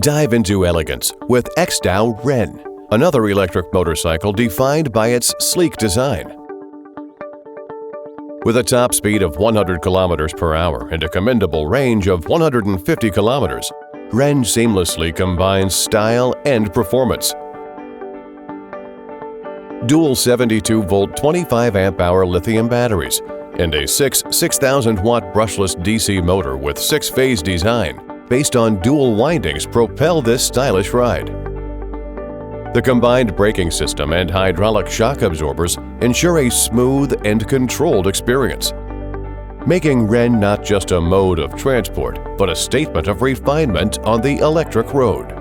Dive into elegance with XDAO REN, another electric motorcycle defined by its sleek design. With a top speed of 100 kilometers per hour and a commendable range of 150 kilometers, REN seamlessly combines style and performance. Dual 72-volt 25-amp-hour lithium batteries and a 6,000-watt brushless DC motor with 6-phase design based on dual windings propel this stylish ride. The combined braking system and hydraulic shock absorbers ensure a smooth and controlled experience, making REN not just a mode of transport, but a statement of refinement on the electric road.